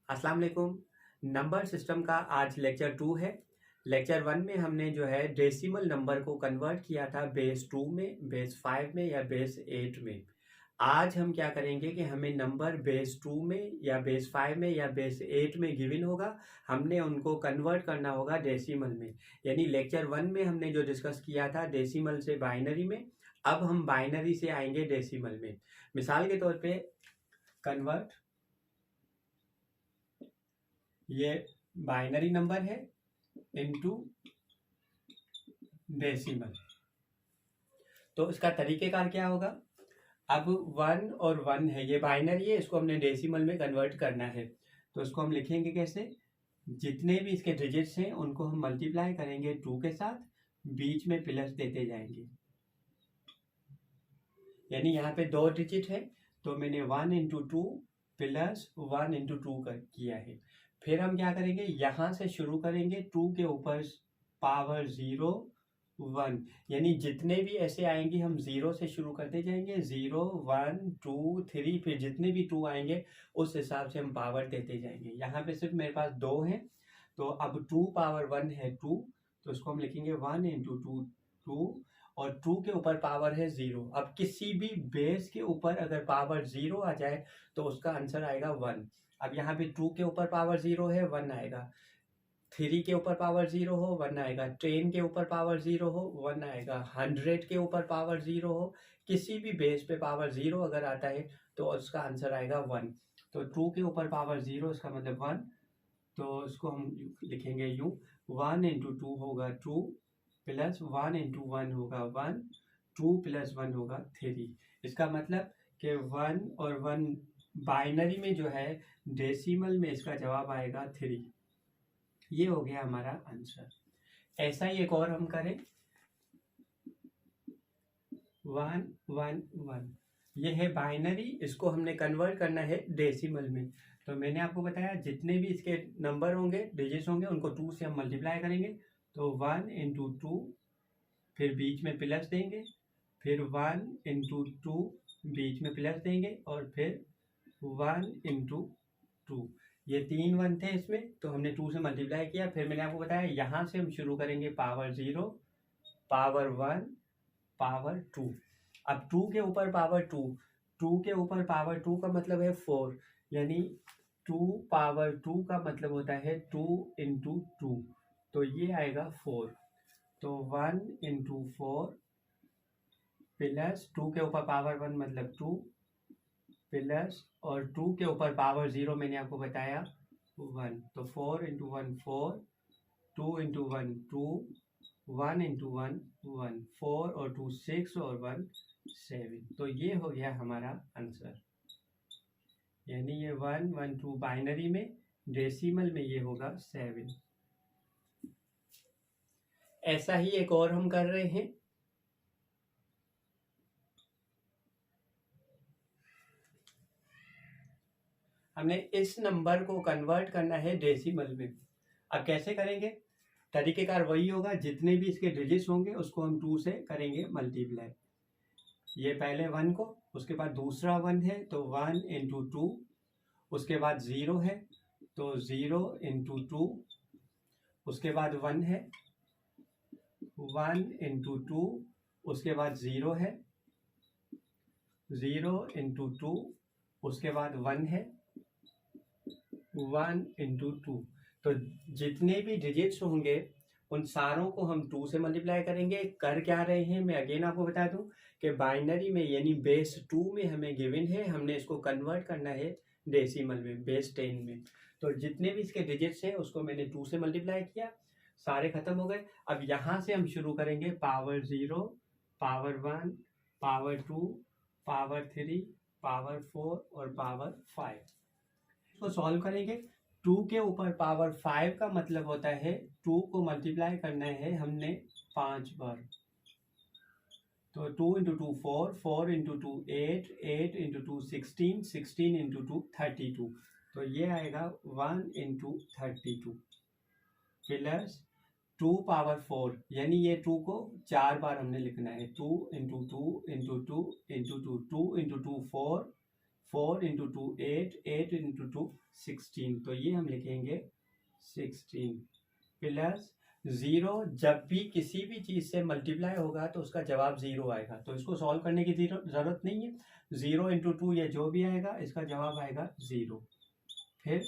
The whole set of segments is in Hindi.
अस्सलाम वालेकुम। नंबर सिस्टम का आज लेक्चर 2 है। लेक्चर 1 में हमने जो है डेसिमल नंबर को कन्वर्ट किया था बेस 2 में, बेस 5 में या बेस 8 में। आज हम क्या करेंगे कि हमें नंबर बेस 2 में या बेस 5 में या बेस 8 में गिवन होगा, हमने उनको कन्वर्ट करना होगा डेसिमल में। यानी लेक्चर 1 में हमने जो डिस्कस किया था डेसिमल से बाइनरी में, अब हम बाइनरी से आएंगे डेसिमल में। मिसाल के तौर पे कन्वर्ट, ये बाइनरी नंबर है इनटू डेसिमल। तो इसका तरीकेकार क्या होगा? अब 1 और 1 है, ये बाइनरी है, इसको हमने डेसिमल में कन्वर्ट करना है। तो इसको हम लिखेंगे कैसे? जितने भी इसके डिजिट्स हैं उनको हम मल्टीप्लाई करेंगे 2 के साथ, बीच में प्लस देते जाएंगे। यानी यहाँ पे 2 डिजिट है तो मैंने 1 इंटू 2 प्लस 1 इंटू 2 किया है। फिर हम क्या करेंगे, यहाँ से शुरू करेंगे 2 के ऊपर पावर 0 1, यानी जितने भी ऐसे आएंगे हम 0 से शुरू करते जाएंगे, 0 1 2 3, फिर जितने भी 2 आएंगे उस हिसाब से हम पावर देते जाएंगे। यहाँ पे सिर्फ मेरे पास 2 है, तो अब 2 पावर 1 है 2, तो इसको हम लिखेंगे 1 इंटू 2 2, और 2 के ऊपर पावर है 0। अब किसी भी बेस के ऊपर अगर पावर 0 आ जाए तो उसका आंसर आएगा 1। अब यहाँ पे 2 के ऊपर पावर 0 है, 1 आएगा। 3 के ऊपर पावर 0 हो, 1 आएगा। 10 के ऊपर पावर 0 हो, 1 आएगा। 100 के ऊपर पावर 0 हो, किसी भी बेस पे पावर 0 अगर आता है तो उसका आंसर आएगा 1। तो 2 के ऊपर पावर 0 इसका मतलब 1, तो इसको हम लिखेंगे यूँ, 1 इंटू 2 होगा 2, प्लस 1 इंटू 1 होगा 1, 2 प्लस 1 होगा 3। इसका मतलब कि 1 और 1 बाइनरी में जो है, डेसिमल में इसका जवाब आएगा 3। ये हो गया हमारा आंसर। ऐसा ही एक और हम करें, 1 1 1, ये है बाइनरी, इसको हमने कन्वर्ट करना है डेसिमल में। तो मैंने आपको बताया जितने भी इसके नंबर होंगे, डिजिट्स होंगे, उनको 2 से हम मल्टीप्लाई करेंगे। तो 1 इंटू 2, फिर बीच में प्लस देंगे, फिर 1 इंटू 2, बीच में प्लस देंगे, और फिर 1 इंटू 2। ये 3 1 थे इसमें, तो हमने 2 से मल्टीप्लाई किया। फिर मैंने आपको बताया यहाँ से हम शुरू करेंगे पावर 0, पावर 1, पावर 2। अब 2 के ऊपर पावर 2, 2 के ऊपर पावर 2 का मतलब है 4, यानी 2 पावर 2 का मतलब होता है 2 इंटू 2, तो ये आएगा 4। तो 1 इंटू 4 प्लस 2 के ऊपर पावर 1 मतलब 2, प्लस और 2 के ऊपर पावर 0 मैंने आपको बताया 1, तो 4 इंटू 1 4, 2 इंटू 1 2, 1 इंटू 1 1, 4 और 2 6 और 1 7। तो ये हो गया हमारा आंसर। यानी ये 1 1 2 बाइनरी में, डेसिमल में ये होगा 7। ऐसा ही एक और हम कर रहे हैं, हमने इस नंबर को कन्वर्ट करना है डेसिमल में। अब कैसे करेंगे? तरीकेकार वही होगा, जितने भी इसके डिजिट्स होंगे उसको हम 2 से करेंगे मल्टीप्लाई। ये पहले 1 को, उसके बाद दूसरा 1 है तो 1 इंटू 2, उसके बाद 0 है तो 0 इंटू 2, उसके बाद 1 है, 1 इंटू 2, उसके बाद 0 है, 0 इंटू 2, उसके बाद 1 है, 1 इंटू 2। तो जितने भी डिजिट्स होंगे उन सारों को हम 2 से मल्टीप्लाई करेंगे। कर क्या रहे हैं मैं अगेन आपको बता दूं कि बाइनरी में यानी बेस 2 में हमें गिवन है, हमने इसको कन्वर्ट करना है डेसिमल में, बेस 10 में। तो जितने भी इसके डिजिट्स हैं उसको मैंने 2 से मल्टीप्लाई किया, सारे खत्म हो गए। अब यहाँ से हम शुरू करेंगे power 0, power 1, power 2, power 3, power 4 और पावर 5। इसको सॉल्व करेंगे। 2 के ऊपर पावर 5 का मतलब होता है 2 को मल्टीप्लाई करना है हमने 5 बार। तो 2 इंटू 2 4, 4 इंटू 2 8, 8 इंटू 2 16, 16 इंटू 2 32। तो ये आएगा 1 इंटू 32 प्लस 2 पावर 4, यानी ये 2 को 4 बार हमने लिखना है। 2 into 2 into 2 into 2, 2 into 2 4, 4 into 2 8, 8 into 2 16, तो ये हम लिखेंगे 16 प्लस 0। जब भी किसी भी चीज़ से मल्टीप्लाई होगा तो उसका जवाब 0 आएगा, तो इसको सॉल्व करने की ज़रूरत नहीं है। 0 इंटू 2 ये जो भी आएगा इसका जवाब आएगा 0। फिर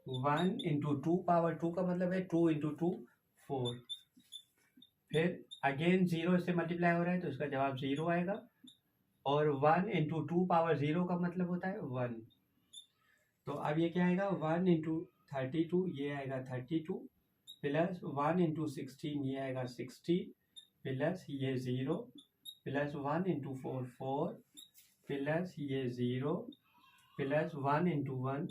1 इंटू 2 पावर 2 का मतलब है 2 इंटू 2 4। फिर अगेन 0 से मल्टीप्लाई हो रहा है तो इसका जवाब 0 आएगा। और 1 इंटू 2 पावर 0 का मतलब होता है 1। तो अब ये क्या आएगा, 1 इंटू 32 ये आएगा 32 प्लस 1 इंटू 16 ये आएगा 16 प्लस ये 0 प्लस 1 इंटू 4 4 प्लस ये 0 प्लस 1 इंटू 1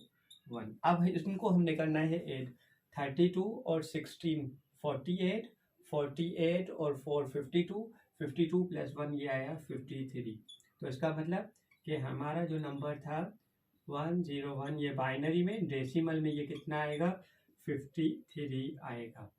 1। अब इनको हमने करना है 8। 32 और 16 48, 48 और 4 52, 52 प्लस 1 ये आया 53। तो इसका मतलब कि हमारा जो नंबर था 101 ये बाइनरी में, डेसिमल में ये कितना आएगा 53 आएगा।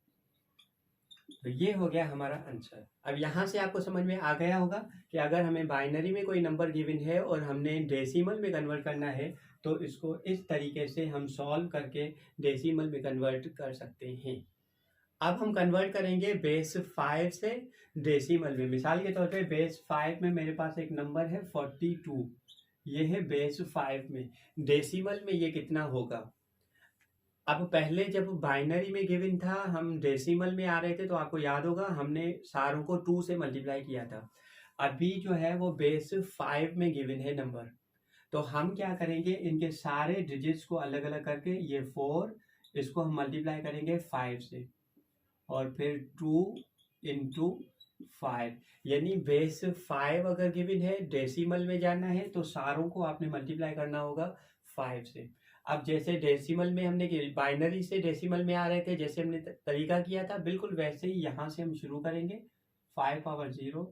तो ये हो गया हमारा आंसर। अब यहाँ से आपको समझ में आ गया होगा कि अगर हमें बाइनरी में कोई नंबर गिवन है और हमने डेसिमल में कन्वर्ट करना है तो इसको इस तरीके से हम सॉल्व करके डेसिमल में कन्वर्ट कर सकते हैं। अब हम कन्वर्ट करेंगे बेस 5 से डेसिमल में। मिसाल के तौर पे बेस 5 में मेरे पास एक नंबर है 42, ये है बेस 5 में। डेसिमल में ये कितना होगा। अब पहले जब बाइनरी में गिवन था हम डेसिमल में आ रहे थे तो आपको याद होगा हमने सारों को 2 से मल्टीप्लाई किया था। अभी जो है वो बेस 5 में गिवन है नंबर, तो हम क्या करेंगे इनके सारे डिजिट्स को अलग अलग करके ये 4 इसको हम मल्टीप्लाई करेंगे 5 से और फिर 2 इंटू 5, यानी बेस 5 अगर गिवन है डेसिमल में जाना है तो सारों को आपने मल्टीप्लाई करना होगा 5 से। अब जैसे डेसिमल में हमने बाइनरी से डेसिमल में आ रहे थे, जैसे हमने तरीका किया था बिल्कुल वैसे ही यहाँ से हम शुरू करेंगे 5 पावर 0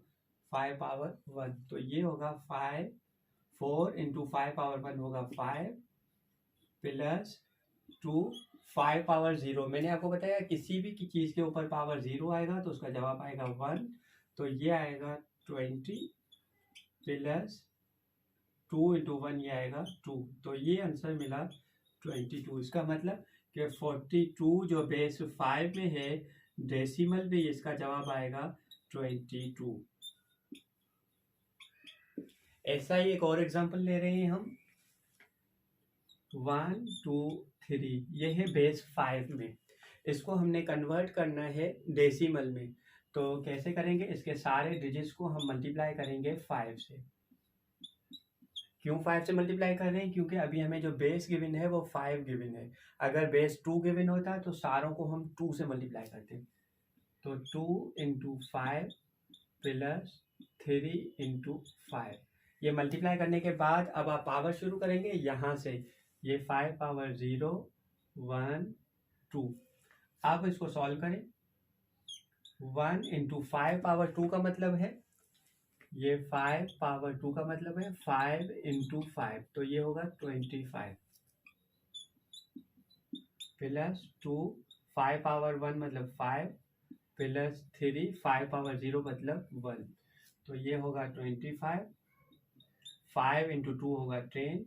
5 पावर 1, तो ये होगा 5 4 इंटू 5 पावर 1 होगा 5 प्लस 2 5 पावर 0। मैंने आपको बताया किसी भी चीज़ के ऊपर पावर 0 आएगा तो उसका जवाब आएगा 1, तो ये आएगा 20 प्लस 2 इंटू 1 ये आएगा 2, तो ये आंसर मिला 22। इसका मतलब कि 42 जो बेस 5 में है डेसिमल में इसका जवाब आएगा 22। ऐसा ही एक और एग्जांपल ले रहे हैं हम 1 2 3, ये है बेस 5 में। इसको हमने कन्वर्ट करना है डेसिमल में, तो कैसे करेंगे, इसके सारे डिजिट्स को हम मल्टीप्लाई करेंगे 5 से। क्यों 5 से मल्टीप्लाई कर रहे हैं, क्योंकि अभी हमें जो बेस गिवन है वो 5 गिवन है। अगर बेस 2 गिवन होता तो सारों को हम 2 से मल्टीप्लाई करते, तो 2 इंटू 5 प्लस 3 इंटू 5। ये मल्टीप्लाई करने के बाद अब आप पावर शुरू करेंगे यहाँ से, ये 5 पावर 0 1 2। अब इसको सॉल्व करें, 1 इंटू 5 पावर 2 का मतलब है ये 5 पावर 2 का मतलब है 5 इंटू 5, तो ये होगा 25 प्लस 2 5 पावर 1 मतलब 5 प्लस 3 5 पावर 0 मतलब 1, तो ये होगा 25। 5 इंटू 2 होगा 10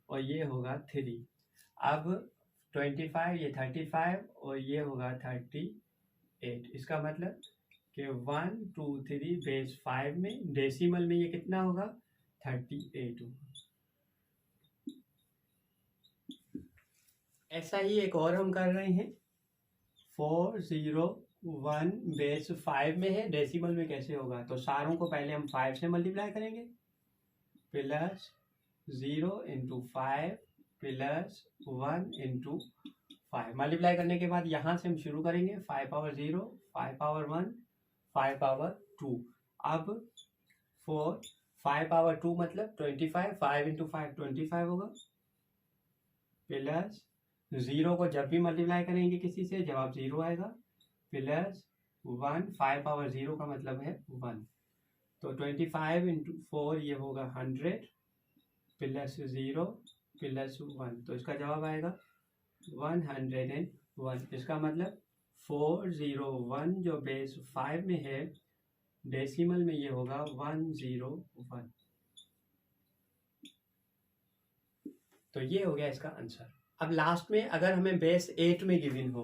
और ये होगा 3। अब 25 ये 35 और ये होगा 38। इसका मतलब कि 1 2 3 बेस 5 में डेसिमल में ये कितना होगा 38 होगा। ऐसा ही एक और हम कर रहे हैं 401 बेस 5 में है, डेसिमल में कैसे होगा, तो सारों को पहले हम 5 से मल्टीप्लाई करेंगे plus 0 into 5 plus 1 into 5। Multiply करने के बाद यहाँ से हम शुरू करेंगे 5 पावर 0 5 पावर 1 5 पावर 2। अब 5 पावर 2 मतलब 25, 5 इंटू 5 25 होगा प्लस 0 को जब भी मल्टीप्लाई करेंगे किसी से जवाब 0 आएगा प्लस 1 5 पावर 0 का मतलब है 1, तो 25 इंटू 4 ये होगा 100 प्लस 0 प्लस 1, तो इसका जवाब आएगा 101। इसका मतलब 401 जो बेस 5 में है डेसिमल में ये होगा 101। तो ये हो गया इसका आंसर। अब लास्ट में अगर हमें बेस 8 में गिवन हो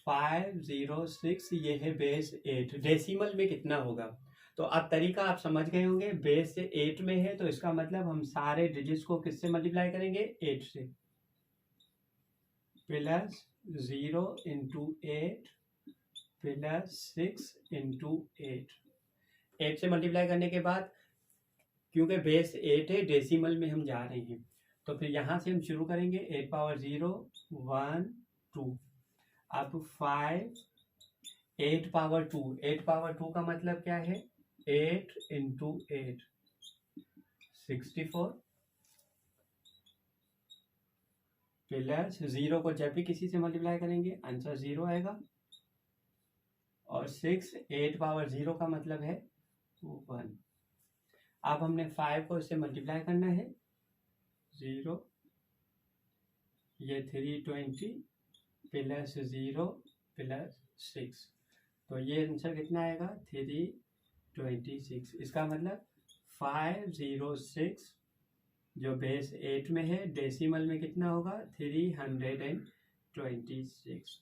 506, ये है बेस 8, डेसिमल में कितना होगा। तो अब तरीका आप समझ गए होंगे, बेस से 8 में है तो इसका मतलब हम सारे डिजिट्स को किससे मल्टीप्लाई करेंगे, 8 से, प्लस 0 इंटू 8 प्लस 6 इंटू 8 से मल्टीप्लाई करने के बाद, क्योंकि बेस 8 है डेसिमल में हम जा रहे हैं, तो फिर यहाँ से हम शुरू करेंगे 8 पावर 0 1 2, अब 5 8 पावर 2, 8 पावर 2 का मतलब क्या है, 8 इंटू 8 64 प्लस 0 को जब भी किसी से मल्टीप्लाई करेंगे आंसर 0 आएगा, और 6 8 पावर 0 का मतलब है 1। अब हमने 5 को इससे मल्टीप्लाई करना है, 0 ये 320 प्लस 0 प्लस 6, तो ये आंसर कितना आएगा 326। इसका मतलब 506 जो बेस 8 में है डेसिमल में कितना होगा 326।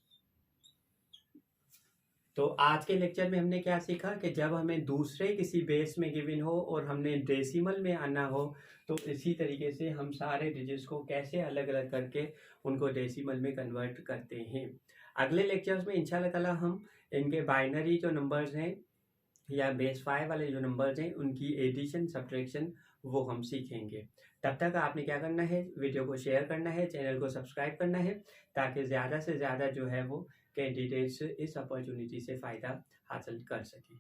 तो आज के लेक्चर में हमने क्या सीखा कि जब हमें दूसरे किसी बेस में गिवन हो और हमने डेसिमल में आना हो तो इसी तरीके से हम सारे डिजिट्स को कैसे अलग अलग करके उनको डेसिमल में कन्वर्ट करते हैं। अगले लेक्चर्स में इंशाल्लाह ताला हम इनके बाइनरी जो नंबर्स हैं या बेस 5 वाले जो नंबर्स हैं उनकी एडिशन सब्ट्रैक्शन वो हम सीखेंगे। तब तक आपने क्या करना है, वीडियो को शेयर करना है, चैनल को सब्सक्राइब करना है, ताकि ज़्यादा से ज़्यादा जो है वो कैंडिडेट्स इस अपॉर्चुनिटी से फ़ायदा हासिल कर सकें।